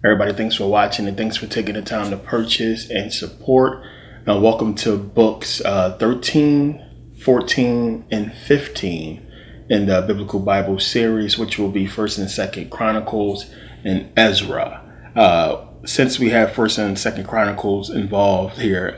Everybody, thanks for watching and thanks for taking the time to purchase and support. Welcome to books 13, 14, and 15 in the Biblical Bible series, which will be 1st and 2nd Chronicles and Ezra. Since we have 1st and 2nd Chronicles involved here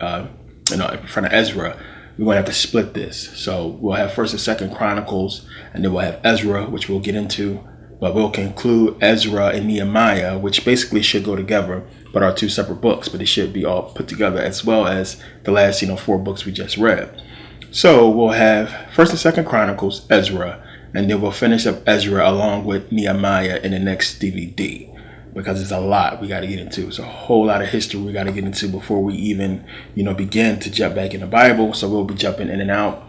in front of Ezra, we're going to have to split this. So we'll have 1st and 2nd Chronicles, and then we'll have Ezra, which we'll get into. But we'll conclude Ezra and Nehemiah, which basically should go together, but are two separate books, but they should be all put together, as well as the last, 4 books we just read. So we'll have 1st and 2nd Chronicles, Ezra, and then we'll finish up Ezra along with Nehemiah in the next DVD, because it's a lot we got to get into. It's a whole lot of history we got to get into before we even, begin to jump back in the Bible. So we'll be jumping in and out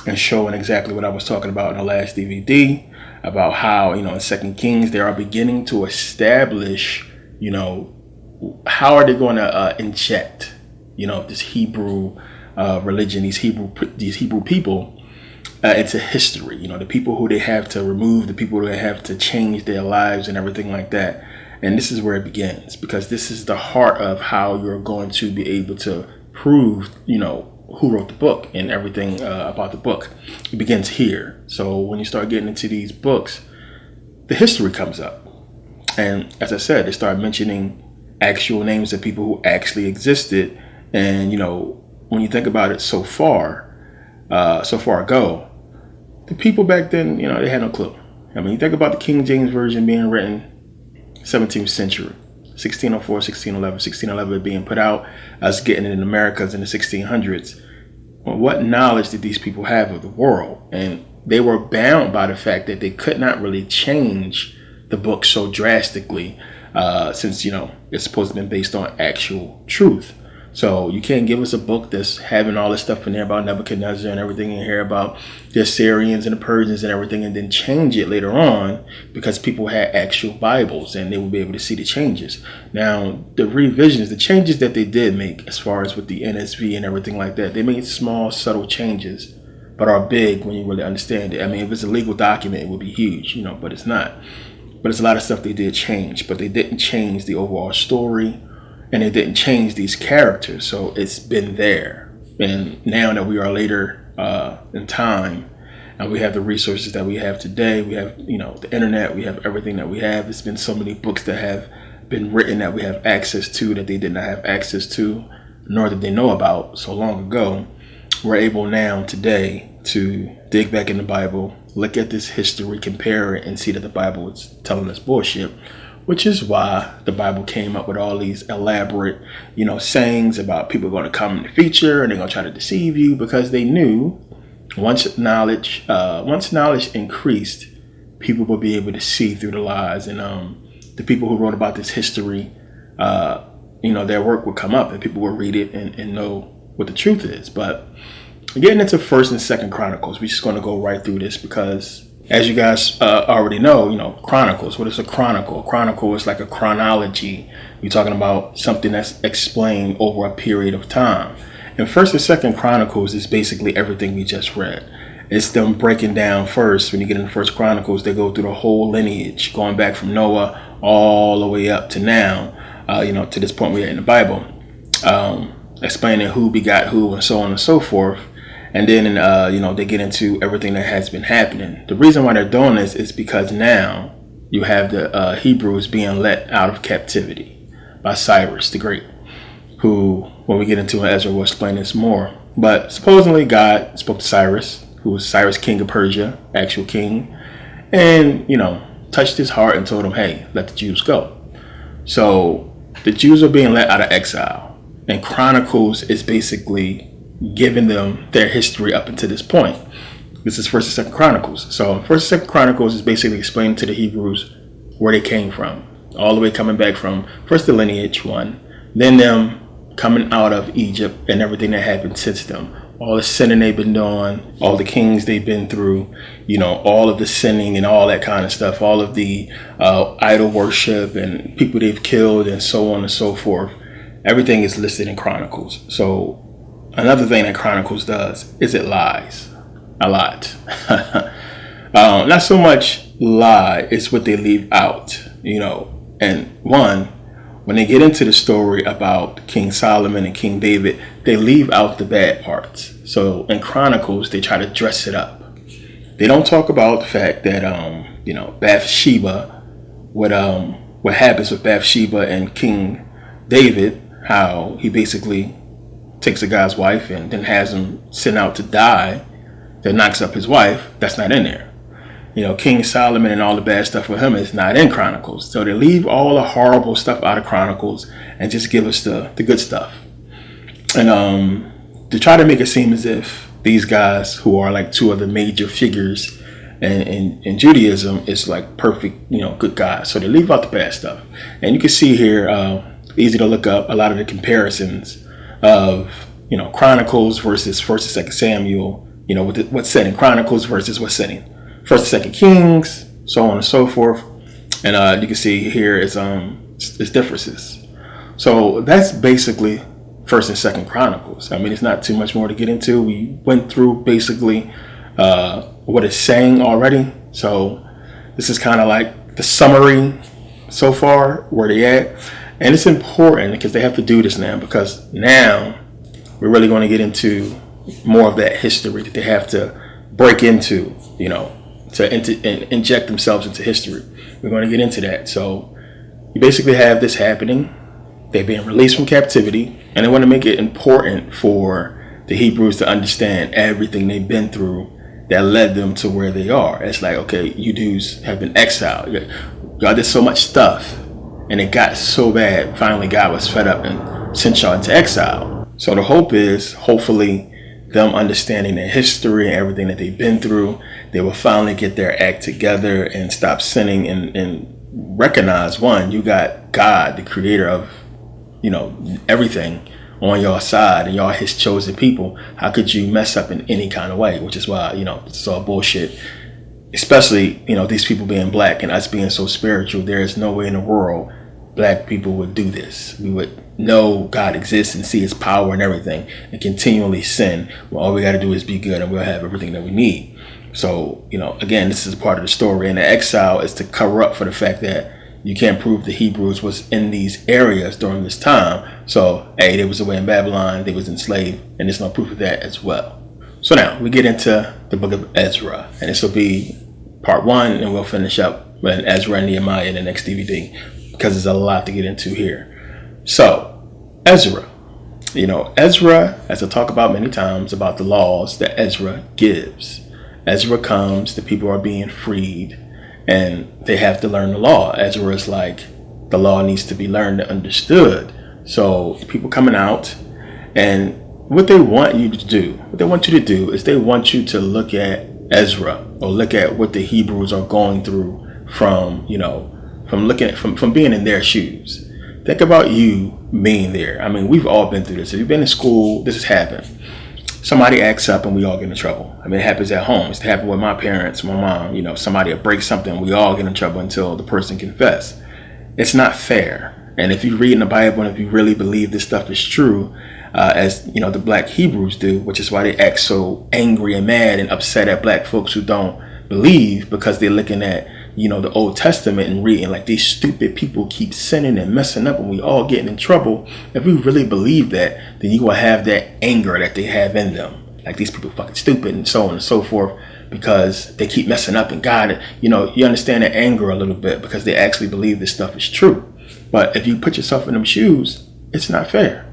and showing exactly what I was talking about in the last DVD, about how, in 2nd Kings, they are beginning to establish, how are they going to inject, this Hebrew religion, these Hebrew people into history, the people who they have to remove, the people who they have to change their lives and everything like that. And this is where it begins, because this is the heart of how you're going to be able to prove, who wrote the book and everything about the book. It begins here. So when you start getting into these books, the history comes up. And as I said, they start mentioning actual names of people who actually existed. And, when you think about it so far ago, the people back then, they had no clue. I mean, you think about the King James Version being written 17th century. 1604, 1611, 1611 being put out, us getting it in Americas in the 1600s. Well, what knowledge did these people have of the world? And they were bound by the fact that they could not really change the book so drastically, since, it's supposed to be based on actual truth. So you can't give us a book that's having all this stuff in there about Nebuchadnezzar and everything in here about the Assyrians and the Persians and everything, and then change it later on because people had actual Bibles and they would be able to see the changes. Now, the revisions, the changes that they did make as far as with the NSV and everything like that, they made small, subtle changes, but are big when you really understand it. I mean, if it's a legal document, it would be huge, but it's not. But it's a lot of stuff they did change, but they didn't change the overall story. And it didn't change these characters, so it's been there. And now that we are later in time, and we have the resources that we have today, we have, the internet, we have everything that we have. It's been so many books that have been written that we have access to that they did not have access to, nor did they know about so long ago. We're able now today to dig back in the Bible, look at this history, compare it, and see that the Bible is telling us bullshit. Which is why the Bible came up with all these elaborate, sayings about people going to come in the future and they're going to try to deceive you, because they knew once knowledge increased, people would be able to see through the lies. And the people who wrote about this history, their work would come up and people would read it and know what the truth is. But getting into 1st and 2nd Chronicles, we're just going to go right through this because, as you guys already know, Chronicles. What is a chronicle? A chronicle is like a chronology. You're talking about something that's explained over a period of time. And 1st and 2nd Chronicles is basically everything we just read. It's them breaking down first. When you get into 1st Chronicles, they go through the whole lineage, going back from Noah all the way up to now, to this point we're in the Bible, explaining who begot who and so on and so forth. And then, they get into everything that has been happening. The reason why they're doing this is because now you have the Hebrews being let out of captivity by Cyrus the Great, who, when we get into it, Ezra will explain this more. But supposedly God spoke to Cyrus, who was Cyrus, king of Persia, actual king, and, touched his heart and told him, hey, let the Jews go. So the Jews are being let out of exile. And Chronicles is basically giving them their history up until this point. This is 1st and 2nd Chronicles. So 1st and 2nd Chronicles is basically explaining to the Hebrews where they came from, all the way coming back from first the lineage one, then them coming out of Egypt and everything that happened since them, all the sinning they've been doing, all the kings they've been through, all of the sinning and all that kind of stuff, all of the idol worship and people they've killed and so on and so forth. Everything is listed in Chronicles. So another thing that Chronicles does is it lies a lot. Not so much lie, it's what they leave out, And one, when they get into the story about King Solomon and King David, they leave out the bad parts. So in Chronicles, they try to dress it up. They don't talk about the fact that Bathsheba, what happens with Bathsheba and King David, how he basically takes a guy's wife and then has him sent out to die, that knocks up his wife. That's not in there. King Solomon and all the bad stuff with him is not in Chronicles. So they leave all the horrible stuff out of Chronicles and just give us the good stuff. And to try to make it seem as if these guys, who are like two of the major figures in Judaism, is like perfect, good guys. So they leave out the bad stuff. And you can see here, easy to look up a lot of the comparisons of, Chronicles versus 1st and 2nd Samuel, what's said in Chronicles versus what's said in 1st and 2nd Kings, so on and so forth. And you can see here is differences. So that's basically 1st and 2nd Chronicles. I mean, it's not too much more to get into. We went through basically what it's saying already. So this is kind of like the summary so far, where they at. And it's important because they have to do this now, because now we're really going to get into more of that history that they have to break into, to inject themselves into history. We're going to get into that. So you basically have this happening. They're being released from captivity, and they want to make it important for the Hebrews to understand everything they've been through that led them to where they are. It's like, okay, you dudes have been exiled. Y'all did so much stuff, and it got so bad. Finally, God was fed up and sent y'all into exile. So the hope is, hopefully, them understanding their history and everything that they've been through, they will finally get their act together and stop sinning and recognize, one, you got God, the creator of, everything, on your side, and y'all his chosen people. How could you mess up in any kind of way? Which is why, it's all bullshit. Especially, these people being black and us being so spiritual, there is no way in the world black people would do this. We would know God exists and see his power and everything, and continually sin. Well, all we got to do is be good, and we'll have everything that we need. So, again, this is part of the story. And the exile is to cover up for the fact that you can't prove the Hebrews was in these areas during this time. So, hey, they was away in Babylon, they was enslaved, and there's no proof of that as well. So now we get into the book of Ezra, and this will be part 1, and we'll finish up with Ezra and Nehemiah in the next DVD, because there's a lot to get into here. So, Ezra. Ezra, as I talk about many times, about the laws that Ezra gives. Ezra comes, the people are being freed, and they have to learn the law. Ezra is like, the law needs to be learned and understood. So people coming out, and what they want you to do, is they want you to look at Ezra, or look at what the Hebrews are going through from being in their shoes. Think about you being there. I mean, we've all been through this. If you've been in school, this has happened. Somebody acts up and we all get in trouble. I mean, it happens at home. It's happened with my parents, my mom. Somebody will break something, we all get in trouble until the person confess. It's not fair. And if you read in the Bible, and if you really believe this stuff is true, as the black Hebrews do, which is why they act so angry and mad and upset at black folks who don't believe, because they're looking at the Old Testament and reading like these stupid people keep sinning and messing up and we all getting in trouble. If we really believe that, then you will have that anger that they have in them, like these people fucking stupid and so on and so forth, because they keep messing up. And God, you understand that anger a little bit, because they actually believe this stuff is true. But if you put yourself in them shoes, it's not fair.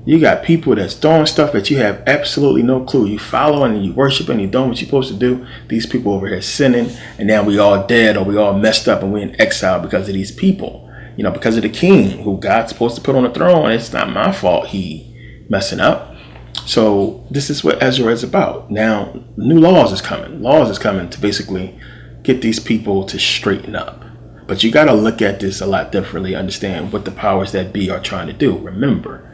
You got people that's doing stuff that you have absolutely no clue. You following and you worshiping and you doing what you're supposed to do. These people over here sinning, and now we all dead, or we all messed up, and we're in exile because of these people. Because of the king who God's supposed to put on the throne. It's not my fault he messing up. So this is what Ezra is about. Now, new laws is coming. Laws is coming to basically get these people to straighten up. But you got to look at this a lot differently, understand what the powers that be are trying to do. Remember,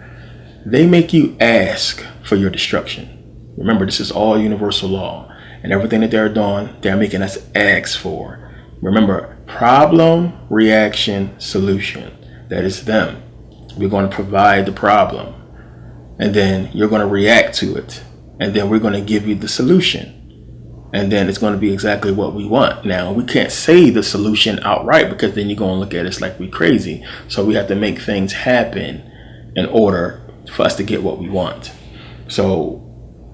they make you ask for your destruction. Remember, this is all universal law, and everything that they're doing, they're making us ask for. Remember, problem, reaction, solution. That is them. We're going to provide the problem, and then you're going to react to it, and then we're going to give you the solution. and then it's going to be exactly what we want. Now, we can't say the solution outright, because then you're going to look at us like we crazy. So we have to make things happen in order for us to get what we want. So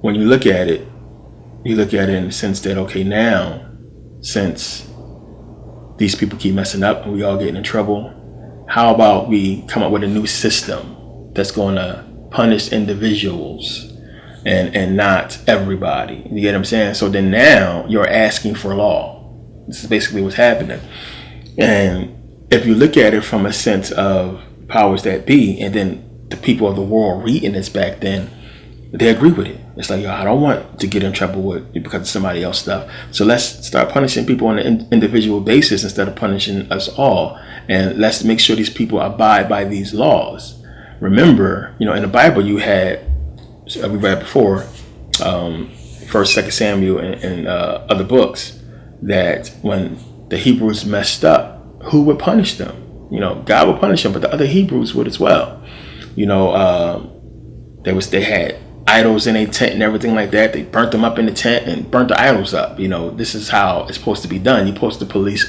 when you look at it in the sense that, okay, now, since these people keep messing up and we all getting in trouble, how about we come up with a new system that's going to punish individuals and not everybody? You get what I'm saying? So then now you're asking for law. This is basically what's happening. And if you look at it from a sense of powers that be, and then the people of the world reading this back then, they agree with it. It's like, yo, I don't want to get in trouble with because of somebody else's stuff. So let's start punishing people on an individual basis instead of punishing us all. And let's make sure these people abide by these laws. Remember, in the Bible, you had, we read before, 1st, 2nd Samuel and other books, that when the Hebrews messed up, who would punish them? God would punish them, but the other Hebrews would as well. They had idols in a tent and everything like that. They burnt them up in the tent and burnt the idols up. This is how it's supposed to be done. You're supposed to police,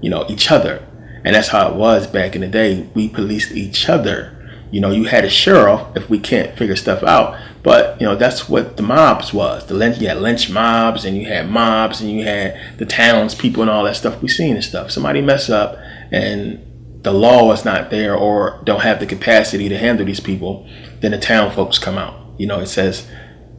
each other. And that's how it was back in the day. We policed each other. You had a sheriff if we can't figure stuff out. But, that's what the mobs was. You had lynch mobs, and you had mobs, and you had the townspeople and all that stuff. We seen this stuff. Somebody mess up and the law is not there or don't have the capacity to handle these people, then the town folks come out. It says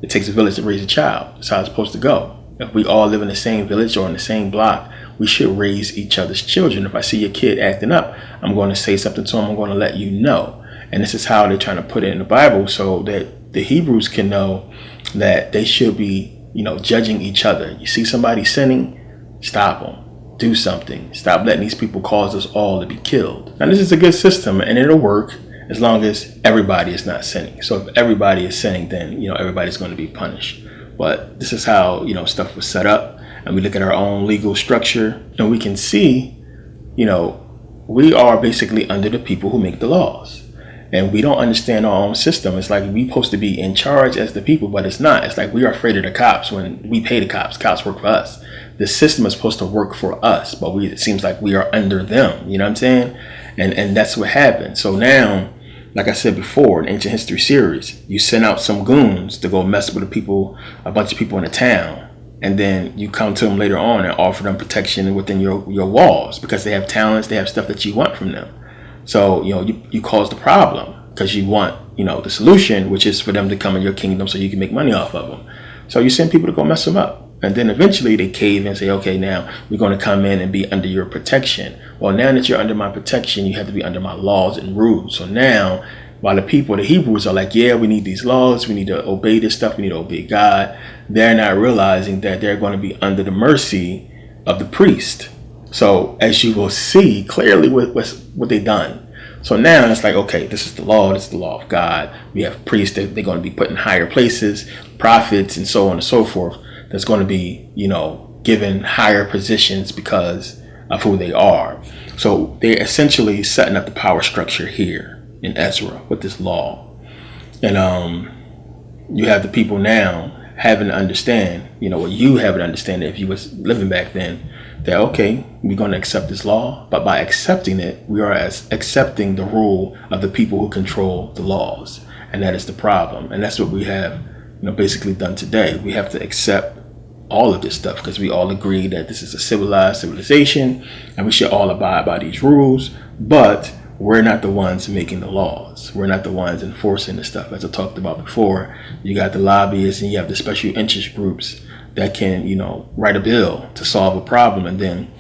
it takes a village to raise a child. That's how it's supposed to go. If we all live in the same village or in the same block, we should raise each other's children. If I see your kid acting up, I'm going to say something to him. I'm going to let you know. And this is how they're trying to put it in the Bible, so that the Hebrews can know that they should be, judging each other. You see somebody sinning, stop them. Do something. Stop letting these people cause us all to be killed. Now, this is a good system, and it'll work as long as everybody is not sinning. So if everybody is sinning, then, everybody's going to be punished. But this is how, stuff was set up. And we look at our own legal structure, and we can see, we are basically under the people who make the laws. And we don't understand our own system. It's like we're supposed to be in charge as the people, but it's not. It's like we are afraid of the cops when we pay the cops. Cops work for us. The system is supposed to work for us, but it seems like we are under them. You know what I'm saying? And that's what happened. So now, like I said before, in Ancient History series, you send out some goons to go mess with a bunch of people in the town. And then you come to them later on and offer them protection within your walls because they have talents, they have stuff that you want from them. So, you cause the problem because you want, the solution, which is for them to come in your kingdom so you can make money off of them. So you send people to go mess them up. And then eventually they cave and say, okay, now we're going to come in and be under your protection. Well, now that you're under my protection, you have to be under my laws and rules. So now, while the Hebrews are like, yeah, we need these laws, we need to obey this stuff, we need to obey God, they're not realizing that they're going to be under the mercy of the priest. So as you will see clearly what they've done. So now it's like, okay, this is the law of God. We have priests that they're going to be put in higher places, prophets, and so on and so forth. That's going to be, given higher positions because of who they are. So they're essentially setting up the power structure here in Ezra with this law. And you have the people now having to understand, you have to understand that if you was living back then, that, okay, we're going to accept this law, but by accepting it, we are accepting the rule of the people who control the laws. And that is the problem. And that's what we have, basically done today. We have to accept all of this stuff because we all agree that this is a civilized civilization and we should all abide by these rules, but we're not the ones making the laws. We're not the ones enforcing the stuff. As I talked about before, you got the lobbyists and you have the special interest groups that can, write a bill to solve a problem and then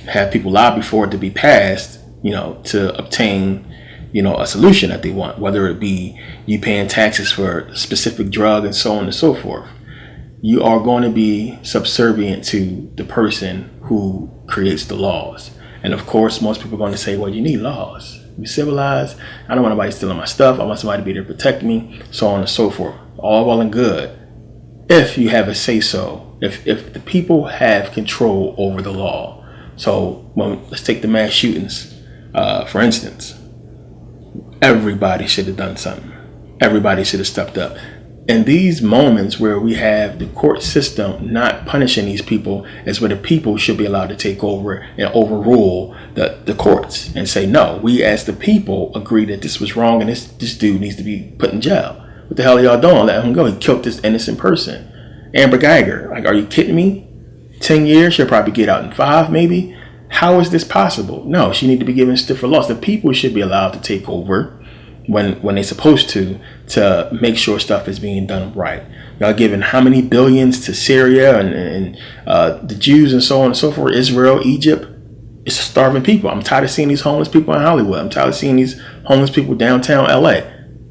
have people lobby for it to be passed, to obtain, a solution that they want, whether it be you paying taxes for a specific drug and so on and so forth. You are going to be subservient to the person who creates the laws. And of course, most people are going to say, well, you need laws. Be civilized. I don't want nobody stealing my stuff. I want somebody to be there to protect me, so on and so forth. All well and good. If you have a say so, if the people have control over the law. So let's take the mass shootings, for instance. Everybody should have done something. Everybody should have stepped up. in these moments where we have the court system not punishing these people is where the people should be allowed to take over and overrule the courts and say, no, we as the people agree that this was wrong and this dude needs to be put in jail. What the hell are y'all doing? Let him go. He killed this innocent person. Amber Geiger, like, are you kidding me? 10 years, she'll probably get out in 5 maybe. How is this possible? No, she need to be given stiffer laws. The people should be allowed to take over when they're supposed to make sure stuff is being done right. Y'all giving how many billions to Syria and the Jews and so on and so forth, Israel, Egypt. It's starving people. I'm tired of seeing these homeless people in Hollywood. I'm tired of seeing these homeless people downtown LA.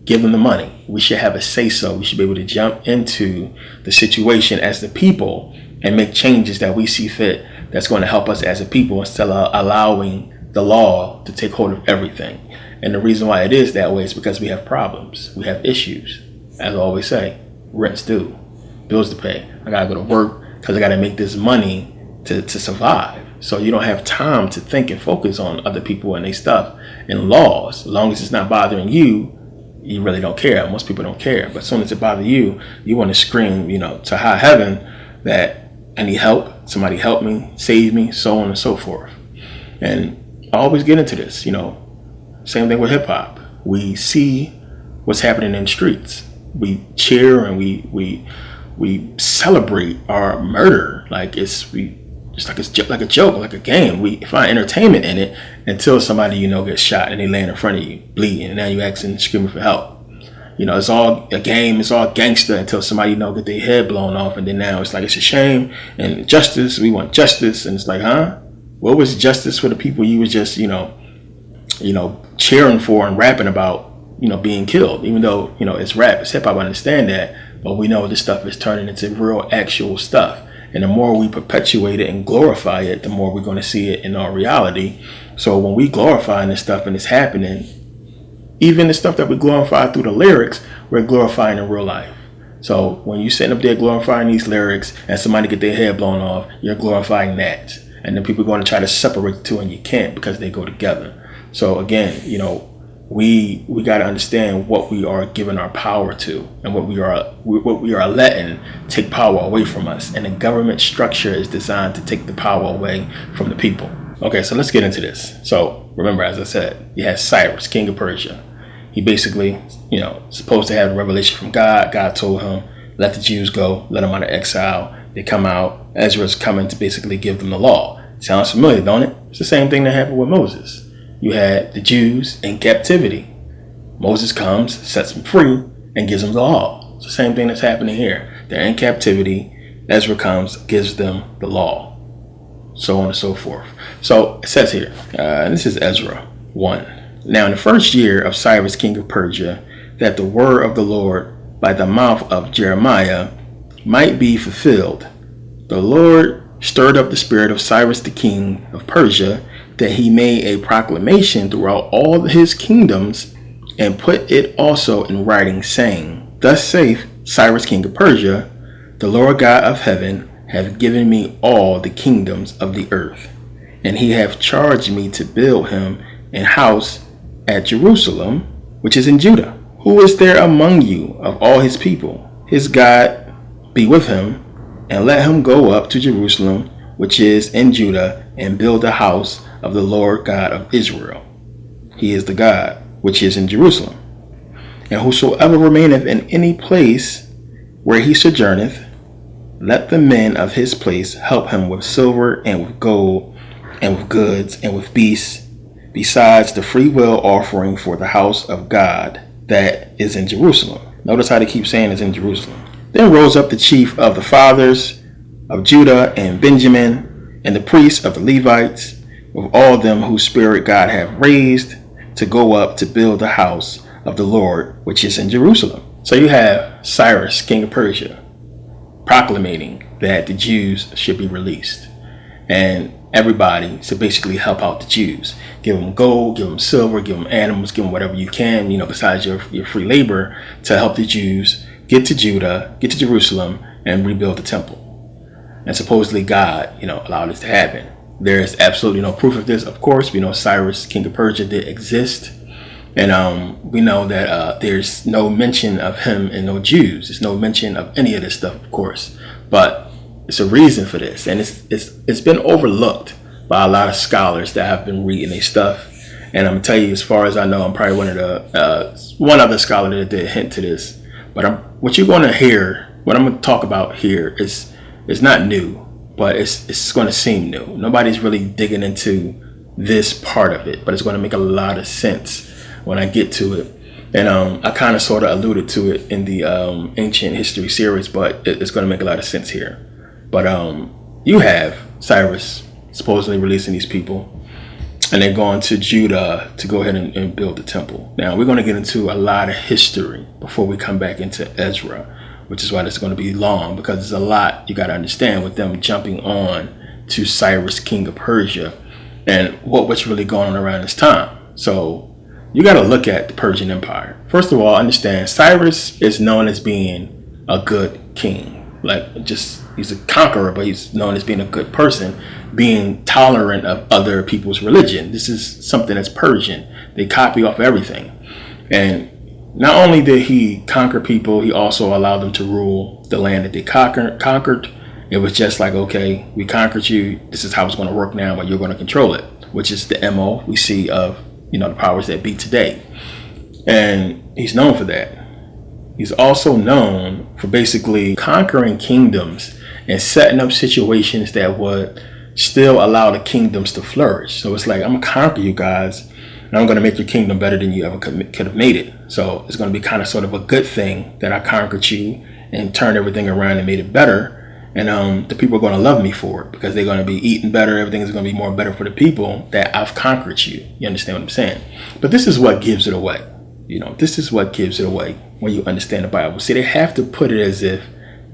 Give them the money. We should have a say-so. We should be able to jump into the situation as the people and make changes that we see fit that's going to help us as a people instead of allowing the law to take hold of everything. And the reason why it is that way is because we have problems. We have issues. As I always say, rent's due, bills to pay. I got to go to work because I got to make this money to survive. So you don't have time to think and focus on other people and their stuff and laws. As long as it's not bothering you, you really don't care. Most people don't care. But as soon as it bothers you, you want to scream, to high heaven that I need help. Somebody help me, save me, so on and so forth. And I always get into this, Same thing with hip hop. We see what's happening in the streets. We cheer and we celebrate our murder like it's like a joke, like a game. We find entertainment in it until somebody gets shot and they land in front of you bleeding, and now you asking, screaming for help. It's all a game. It's all gangster until somebody get their head blown off, and then now it's like it's a shame and justice. We want justice, and it's like, huh? What was justice for the people you was just cheering for and rapping about, being killed? Even though, it's rap, it's hip hop, I understand that, but we know this stuff is turning into real actual stuff. And the more we perpetuate it and glorify it, the more we're going to see it in our reality. So when we glorify this stuff and it's happening, even the stuff that we glorify through the lyrics, we're glorifying in real life. So when you're sitting up there glorifying these lyrics and somebody get their head blown off, you're glorifying that. And then people are going to try to separate the two, and you can't because they go together. So again, we got to understand what we are giving our power to and what we are letting take power away from us. And the government structure is designed to take the power away from the people. Okay, so let's get into this. So remember, as I said, you had Cyrus, king of Persia. He basically, supposed to have a revelation from God. God told him, let the Jews go, let them out of exile. They come out. Ezra's coming to basically give them the law. Sounds familiar, don't it? It's the same thing that happened with Moses. You had the Jews in captivity. Moses comes, sets them free, and gives them the law. It's the same thing that's happening here. They're in captivity. Ezra comes, gives them the law. So on and so forth. So it says here, this is Ezra 1. Now in the first year of Cyrus, king of Persia, that the word of the Lord by the mouth of Jeremiah might be fulfilled, the Lord stirred up the spirit of Cyrus, the king of Persia, that he made a proclamation throughout all his kingdoms and put it also in writing, saying, Thus saith Cyrus, king of Persia, the Lord God of heaven hath given me all the kingdoms of the earth, and he hath charged me to build him an house at Jerusalem, which is in Judah. Who is there among you of all his people? His God be with him, and let him go up to Jerusalem, which is in Judah, and build a house of the Lord God of Israel. He is the God which is in Jerusalem. And whosoever remaineth in any place where he sojourneth, let the men of his place help him with silver and with gold and with goods and with beasts, besides the free will offering for the house of God that is in Jerusalem. Notice how they keep saying it's in Jerusalem. Then rose up the chief of the fathers of Judah and Benjamin, and the priests of the Levites, with all them whose spirit God hath raised, to go up to build the house of the Lord, which is in Jerusalem. So you have Cyrus, king of Persia, proclamating that the Jews should be released. And everybody should basically help out the Jews. Give them gold, give them silver, give them animals, give them whatever you can, besides your free labor, to help the Jews get to Judah, get to Jerusalem, and rebuild the temple. And supposedly God, allowed this to happen. There is absolutely no proof of this. Of course, we know Cyrus, king of Persia, did exist. And we know that there's no mention of him and no Jews. There's no mention of any of this stuff, of course. But it's a reason for this, and it's been overlooked by a lot of scholars that have been reading their stuff. And I'm gonna tell you, as far as I know, I'm probably one of the one other scholar that did hint to this. But what you're going to hear, what I'm going to talk about here, is not new, but it's going to seem new. Nobody's really digging into this part of it, but it's going to make a lot of sense when I get to it. And I kind of sort of alluded to it in the ancient history series, but it's going to make a lot of sense here. But you have Cyrus supposedly releasing these people, and they're going to Judah to go ahead and build the temple. Now, we're going to get into a lot of history before we come back into Ezra, which is why this is going to be long, because there's a lot you got to understand with them jumping on to Cyrus, king of Persia, and what's really going on around this time. So you got to look at the Persian Empire. First of all, understand Cyrus is known as being a good king. He's a conqueror, but he's known as being a good person, being tolerant of other people's religion. This is something that's Persian. They copy off everything. And not only did he conquer people, he also allowed them to rule the land that they conquered. It was just like, okay, we conquered you. This is how it's going to work now, but you're going to control it, which is the MO we see of, the powers that be today. And he's known for that. He's also known for basically conquering kingdoms and setting up situations that would still allow the kingdoms to flourish. So it's like, I'm going to conquer you guys, and I'm going to make your kingdom better than you ever could have made it. So it's going to be kind of sort of a good thing that I conquered you and turned everything around and made it better. And the people are going to love me for it, because they're going to be eating better. Everything is going to be more better for the people that I've conquered you. You understand what I'm saying? But this is what gives it away. This is what gives it away when you understand the Bible. See, they have to put it as if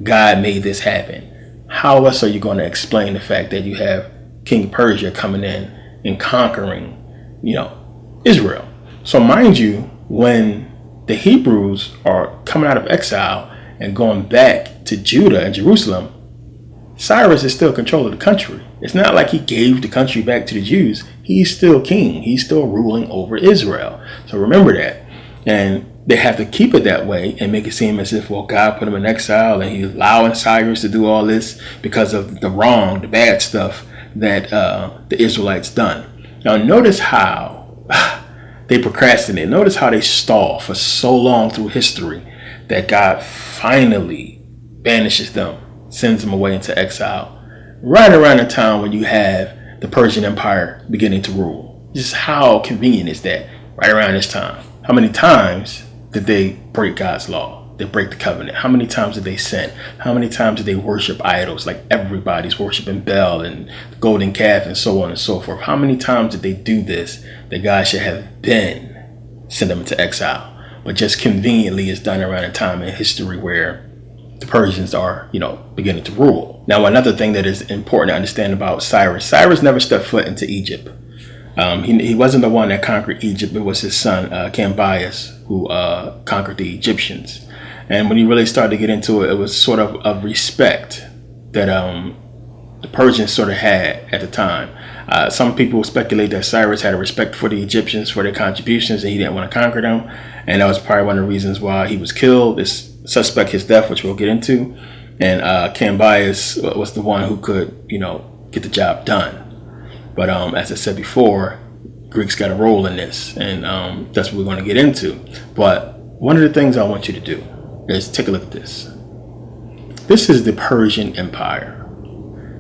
God made this happen. How else are you going to explain the fact that you have King Persia coming in and conquering, Israel? So mind you, when the Hebrews are coming out of exile and going back to Judah and Jerusalem, Cyrus is still in control of the country. It's not like he gave the country back to the Jews. He's still king. He's still ruling over Israel. So remember that. And they have to keep it that way and make it seem as if, well, God put him in exile and he's allowing Cyrus to do all this because of the bad stuff that the Israelites done. Now, notice how they procrastinate. Notice how they stall for so long through history that God finally banishes them, sends them away into exile, right around the time when you have the Persian Empire beginning to rule. Just how convenient is that, right around this time? How many times did they break God's law? They break the covenant. How many times did they sin? How many times did they worship idols, like everybody's worshiping Baal and the golden calf and so on and so forth? How many times did they do this that God should have been sent them into exile? But just conveniently is done around a time in history where the Persians are, beginning to rule. Now, another thing that is important to understand about Cyrus never stepped foot into Egypt. He wasn't the one that conquered Egypt. It was his son, Cambyses, who conquered the Egyptians. And when you really started to get into it, it was sort of respect that the Persians sort of had at the time. Some people speculate that Cyrus had a respect for the Egyptians for their contributions, and he didn't want to conquer them. And that was probably one of the reasons why he was killed. This suspect his death, which we'll get into. And Cambyses was the one who could, get the job done. But as I said before, Greeks got a role in this, and that's what we're going to get into. But one of the things I want you to do is take a look at this. This is the Persian Empire.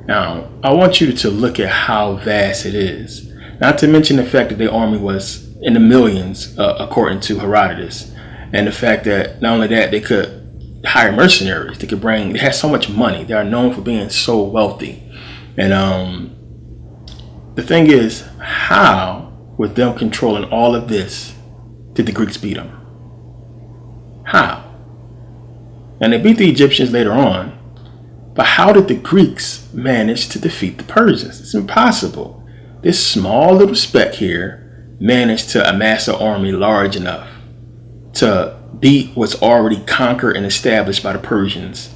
Now, I want you to look at how vast it is. Not to mention the fact that their army was in the millions, according to Herodotus. And the fact that not only that, they could hire mercenaries. They had so much money. They are known for being so wealthy. And the thing is, how, with them controlling all of this, did the Greeks beat them? How? And they beat the Egyptians later on, but how did the Greeks manage to defeat the Persians? It's impossible. This small little speck here managed to amass an army large enough to beat what's already conquered and established by the Persians,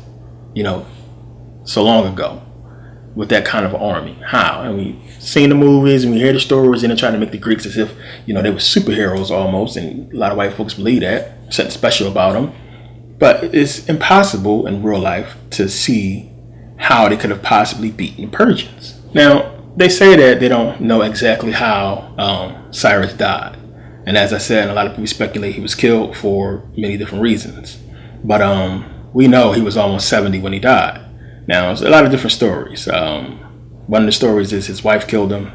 so long ago. with that kind of army? How? And we seen the movies and we hear the stories, and they're trying to make the Greeks as if, they were superheroes almost, and a lot of white folks believe that, something special about them. But it's impossible in real life to see how they could have possibly beaten the Persians. Now, they say that they don't know exactly how Cyrus died. And as I said, a lot of people speculate he was killed for many different reasons. But we know he was almost 70 when he died. Now, there's a lot of different stories. One of the stories is his wife killed him.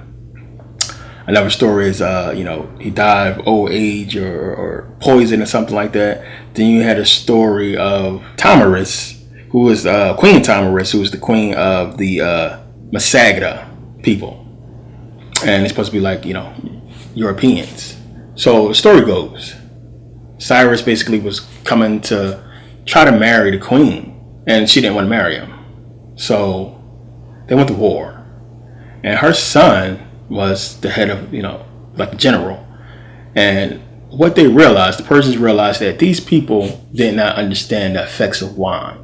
Another story is, he died of old age or poison or something like that. Then you had a story of Tamaris, who was Queen Tamaris, who was the queen of the Masagda people. And it's supposed to be like, Europeans. So the story goes, Cyrus basically was coming to try to marry the queen, and she didn't want to marry him. So they went to war. And her son was the head of, like a general. And what they realized, the Persians realized that these people did not understand the effects of wine.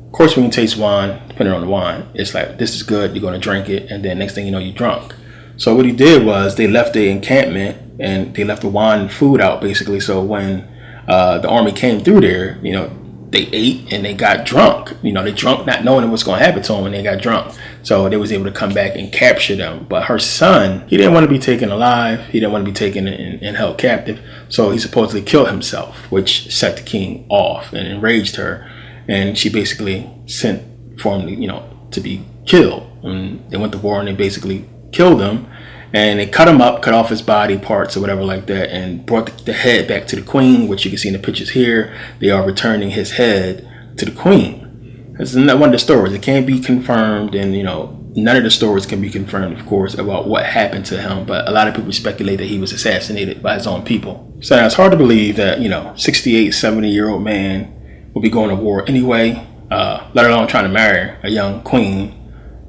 Of course, when you taste wine, depending on the wine, it's like, this is good, you're going to drink it, and then next thing you know, you're drunk. So what he did was they left the encampment and they left the wine and food out, basically. So when the army came through there, they ate and they got drunk. They drunk not knowing what's going to happen to them when they got drunk. So they was able to come back and capture them. But her son, he didn't want to be taken alive. He didn't want to be taken and held captive. So he supposedly killed himself, which set the king off and enraged her. And she basically sent for him, to be killed. And they went to war and they basically killed him. And they cut him up, cut off his body parts or whatever like that, and brought the head back to the queen, which you can see in the pictures here. They are returning his head to the queen. That's one of the stories. It can't be confirmed, and none of the stories can be confirmed, of course, about what happened to him. But a lot of people speculate that he was assassinated by his own people. So now it's hard to believe that 68, 70-year-old man will be going to war anyway, let alone trying to marry a young queen.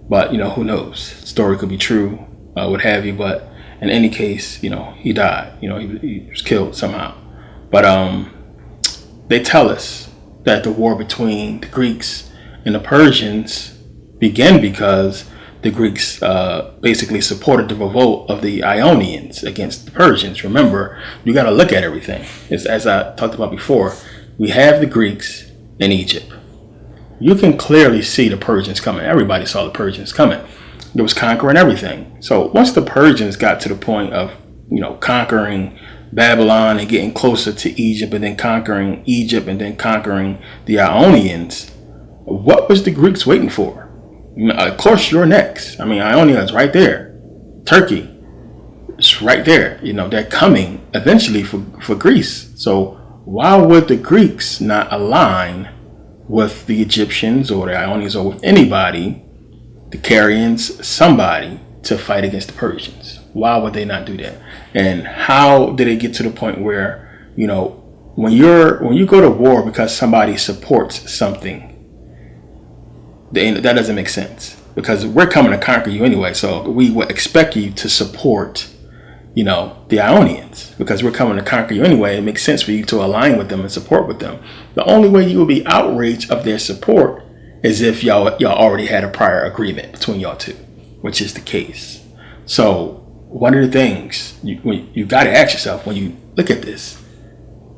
But who knows? The story could be true. What have you, but in any case, he died. He was killed somehow. But they tell us that the war between the Greeks and the Persians began because the Greeks basically supported the revolt of the Ionians against the Persians. Remember, you got to look at everything. As I talked about before, we have the Greeks in Egypt. You can clearly see the Persians coming. Everybody saw the Persians coming. It was conquering everything. So once the Persians got to the point of, conquering Babylon and getting closer to Egypt, and then conquering Egypt, and then conquering the Ionians, what was the Greeks waiting for? Of course, you're next. Ionia is right there. Turkey, it's right there. They're coming eventually for Greece. So why would the Greeks not align with the Egyptians or the Ionians or with anybody, the Carians, somebody, to fight against the Persians? Why would they not do that? And how did it get to the point where, when you go to war because somebody supports something, that doesn't make sense, because we're coming to conquer you anyway. So we would expect you to support, the Ionians, because we're coming to conquer you anyway. It makes sense for you to align with them and support with them. The only way you will be outraged of their support as if y'all already had a prior agreement between y'all two, which is the case. So one of the things you got to ask yourself when you look at this,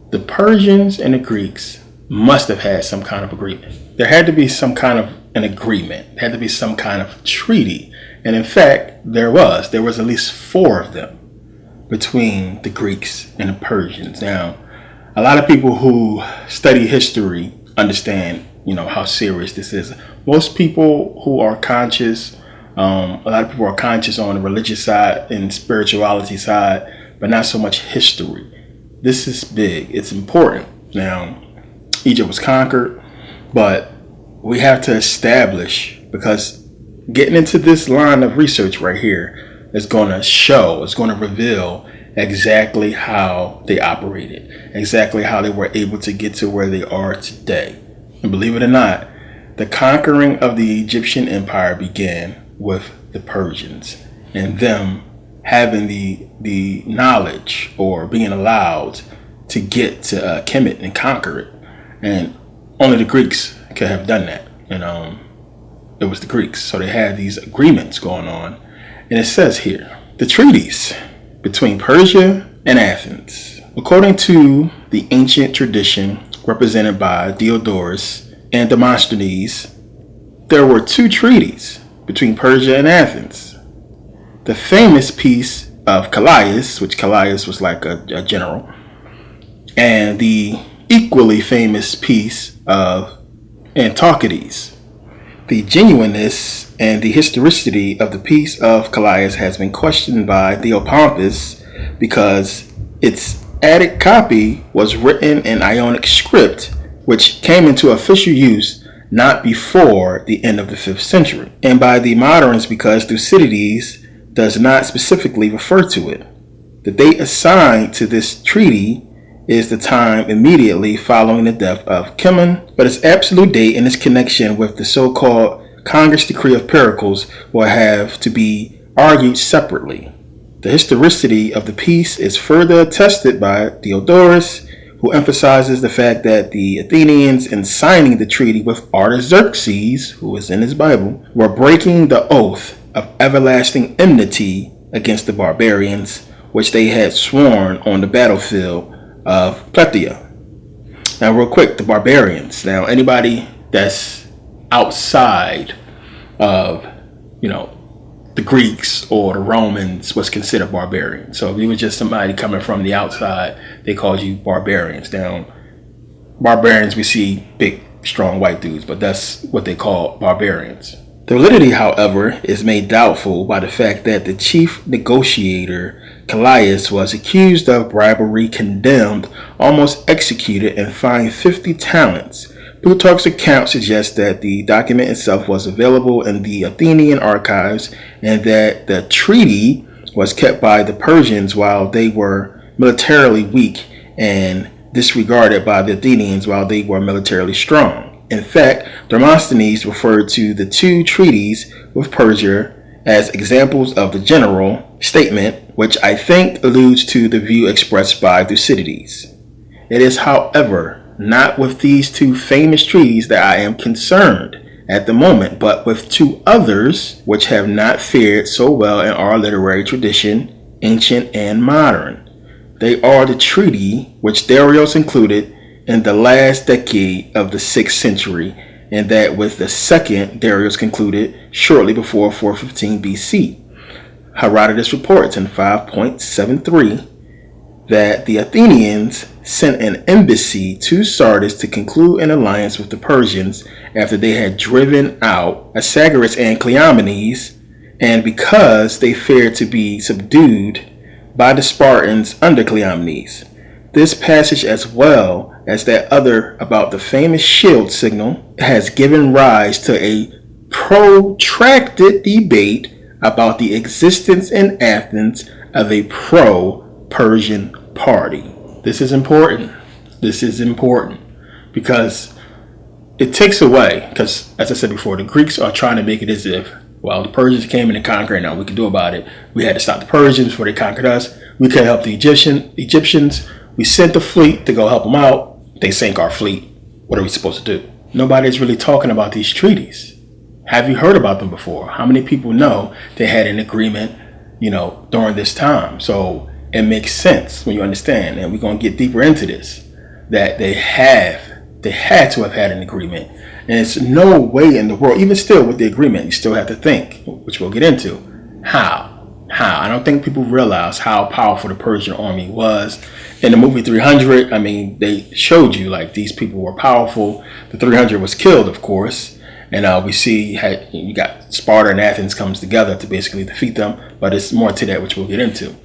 the Persians and the Greeks must have had some kind of agreement. There had to be some kind of an agreement. There had to be some kind of treaty. And in fact, there was at least 4 of them between the Greeks and the Persians. Now, a lot of people who study history understand how serious this is. Most people who are conscious, a lot of people are conscious on the religious side and spirituality side, but not so much history. This is big. It's important. Now, Egypt was conquered, but we have to establish, because getting into this line of research right here is going to reveal exactly how they operated, exactly how they were able to get to where they are today. And believe it or not, the conquering of the Egyptian Empire began with the Persians and them having the knowledge, or being allowed to get to Kemet and conquer it. And only the Greeks could have done that. And it was the Greeks. So they had these agreements going on. And it says here, the treaties between Persia and Athens. According to the ancient tradition represented by Diodorus and Demosthenes, there were two treaties between Persia and Athens. The famous peace of Callias, which Callias was like a general, and the equally famous peace of Antiocides. The genuineness and the historicity of the peace of Callias has been questioned by Theopompus because its added copy was written in Ionic script, which came into official use not before the end of the 5th century, and by the moderns because Thucydides does not specifically refer to it. The date assigned to this treaty is the time immediately following the death of Cimon, but its absolute date and its connection with the so-called Congress Decree of Pericles will have to be argued separately. The historicity of the peace is further attested by Diodorus, who emphasizes the fact that the Athenians, in signing the treaty with Artaxerxes, who is in his Bible, were breaking the oath of everlasting enmity against the barbarians, which they had sworn on the battlefield of Plataea. Now, real quick, the barbarians. Now, anybody that's outside of, the Greeks or the Romans was considered barbarian. So if you were just somebody coming from the outside, they called you barbarians. Now, barbarians, we see big, strong white dudes, but that's what they call barbarians. The validity, however, is made doubtful by the fact that the chief negotiator, Callias, was accused of bribery, condemned, almost executed, and fined 50 talents. Plutarch's account suggests that the document itself was available in the Athenian archives and that the treaty was kept by the Persians while they were militarily weak and disregarded by the Athenians while they were militarily strong. In fact, Demosthenes referred to the two treaties with Persia as examples of the general statement, which I think alludes to the view expressed by Thucydides. It is, however, not with these two famous treaties that I am concerned at the moment, but with two others which have not fared so well in our literary tradition, ancient and modern. They are the treaty which Darius included in the last decade of the 6th century, and that with the second Darius concluded shortly before 415 BC. Herodotus reports in 5.73 that the Athenians sent an embassy to Sardis to conclude an alliance with the Persians after they had driven out Asagoras and Cleomenes, and because they feared to be subdued by the Spartans under Cleomenes. This passage, as well as that other about the famous shield signal, has given rise to a protracted debate about the existence in Athens of a pro-Persian party. This is important. This is important because it takes away, because as I said before, the Greeks are trying to make it as if, well, the Persians came in and conquered, now we can do about it. We had to stop the Persians before they conquered us. We could help the Egyptians. We sent the fleet to go help them out. They sank our fleet. What are we supposed to do? Nobody's really talking about these treaties. Have you heard about them before? How many people know they had an agreement, during this time? So it makes sense when you understand, and we're going to get deeper into this, that they had to have had an agreement. And it's no way in the world, even still with the agreement, you still have to think, which we'll get into, how. I don't think people realize how powerful the Persian army was. In the movie 300, they showed you like these people were powerful. The 300 was killed, of course. And we see you got Sparta and Athens comes together to basically defeat them. But it's more to that, which we'll get into.